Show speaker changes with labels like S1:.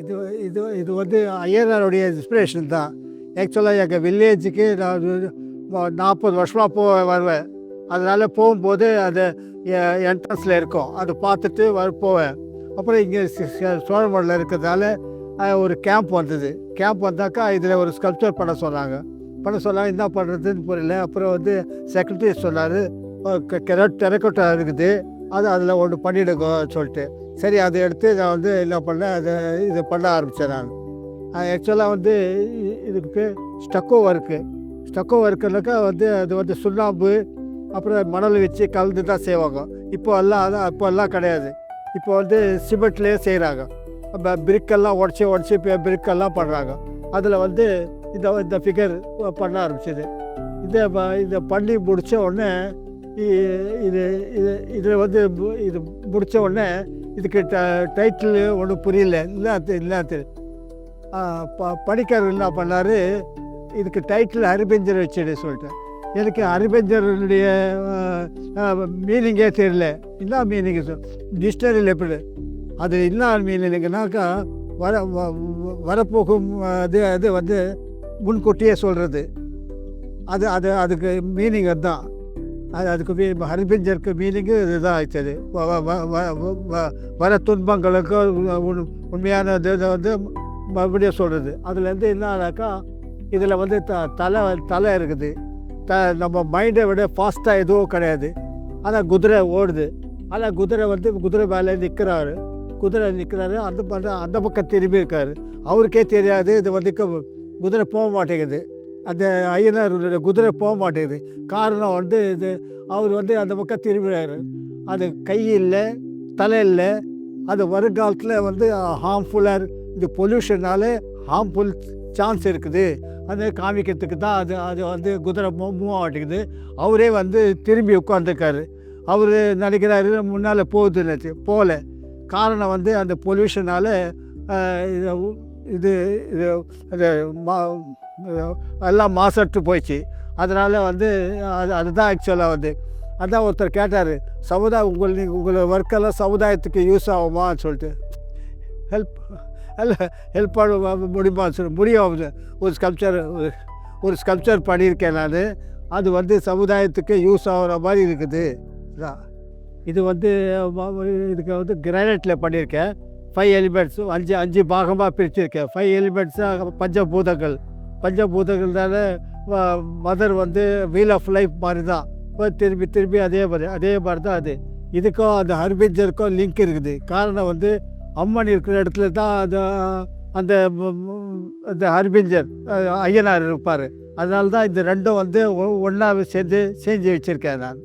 S1: இது இது இது வந்து ஐயனாருடைய இன்ஸ்பிரேஷன் தான். ஆக்சுவலாக எங்கள் வில்லேஜுக்கு நான் 40 வருஷமாக வருவேன். அதனால் போகும்போது அது என்ட்ரன்ஸில் இருக்கும், அதை பார்த்துட்டு போவேன். அப்புறம் இங்கே சோழமலையில் இருக்கிறதால ஒரு கேம்ப் வந்தது. கேம்ப் வந்தாக்கா இதில் ஒரு ஸ்கல்ப்சர் பண்ண சொன்னாங்க. என்ன பண்ணுறதுன்னு புரியல. அப்புறம் வந்து செக்ரட்டரி சொன்னார், டெரக்கோட்டா இருக்குது, அதில் ஒன்று பண்ணிவிடுங்க சொல்லிட்டு. சரி, அதை எடுத்து நான் வந்து என்ன பண்ணேன், இதை பண்ண ஆரம்பித்தேன் நான். ஆக்சுவலாக வந்து இதுக்கு ஸ்டக்கோ ஒர்க்குனாக்கா வந்து அது வந்து சுண்ணாம்பு அப்புறம் மணல் வச்சு கலந்து தான் செய்வாங்க. இப்போல்லாம் கிடையாது. இப்போ வந்து சிமெண்ட்லேயே செய்கிறாங்க. பிரிக்கெல்லாம் உடச்சி பிரிக்கெல்லாம் பண்ணுறாங்க. அதில் வந்து இந்த ஃபிகர் பண்ண ஆரம்பிச்சிது. இதை பண்ணி முடித்த உடனே இதில் வந்து இது முடித்த உடனே இதுக்கு டைட்டில் ஒன்றும் புரியல. இல்லை படிக்காரர் என்ன பண்ணார், இதுக்கு டைட்டில் ஹரிபஞ்சர் வச்சுடு சொல்லிட்டேன். எனக்கு ஹரிபஞ்சருடைய மீனிங்கே தெரியல. என்ன மீனிங் டிக்ஷனரியில் எப்படி அது என்ன மீனிங்னாக்கா வரப்போகும் அது வந்து முன்கூட்டியே சொல்கிறது. அதுக்கு மீனிங் அதுதான். அதுக்கு ஹரிபஞ்சருக்கு மீனிங்கு இதுதான் ஆயிடுச்சு. வர துன்பங்களுக்கு உண்மையான இதை வந்து மறுபடியும் சொல்கிறது. அதுலேருந்து என்னன்னாக்கா இதில் வந்து தலை இருக்குது. நம்ம மைண்டை விட ஃபாஸ்ட்டாக எதுவும் கிடையாது. ஆனால் குதிரை ஓடுது. ஆனால் குதிரை மேலே நிற்கிறாரு. அந்த பக்கம் திரும்பி இருக்கார். அவருக்கே தெரியாது இது வந்து குதிரை போக மாட்டேங்குது. அந்த ஐயனாருடைய குதிரை போக மாட்டேங்குது. காரணம் வந்து அவர் வந்து அந்த பக்கம் திரும்பினார். அது கை இல்லை, தலை இல்லை. அது வருங்காலத்தில் வந்து ஹார்ம்ஃபுல்லாக இது பொல்யூஷனால் ஹார்ம்ஃபுல் சான்ஸ் இருக்குது. அது காமிக்கிறதுக்கு தான் அது வந்து குதிரை மூவ் ஆகிட்டுக்குது. அவரே வந்து திரும்பி உட்காந்துருக்காரு. அவர் நினைக்கிறாரு முன்னால் போகுதுன்னு, போகல. காரணம் வந்து அந்த பொல்யூஷனால் இது எல்லாம் மாசற்று போயிடுச்சு. அதனால் வந்து அதுதான் ஆக்சுவலாக வந்து அதான் ஒருத்தர் கேட்டார், உங்களை ஒர்க்கெல்லாம் சமுதாயத்துக்கு யூஸ் ஆகுமான்னு சொல்லிட்டு. ஹெல்ப் பண்ண முடியுமான்னு சொல்லி முடியும். ஒரு ஸ்கல்ப்சர் பண்ணியிருக்கேன் நான். அது வந்து சமுதாயத்துக்கு யூஸ் ஆகிற மாதிரி இருக்குது. இது வந்து இதுக்கு வந்து கிரானைட்டில் பண்ணியிருக்கேன். 5 எலிமெண்ட்ஸ் 5 பாகமாக பிரிச்சிருக்கேன். 5 எலிமெண்ட்ஸாக பஞ்சபூதங்கள்னால மதர் வந்து வீல் ஆஃப் லைஃப் மாதிரி தான். திரும்பி அதே மாதிரி தான் அது. இதுக்கும் அந்த ஹரிபஞ்சருக்கும் லிங்க் இருக்குது. காரணம் வந்து அம்மன் இருக்கிற இடத்துல தான் அந்த ஹரிபஞ்சர் ஐயனார் இருப்பார். அதனால தான் இந்த ரெண்டும் வந்து ஒன்றா சேர்ந்து செஞ்சு வச்சுருக்கேன் நான்.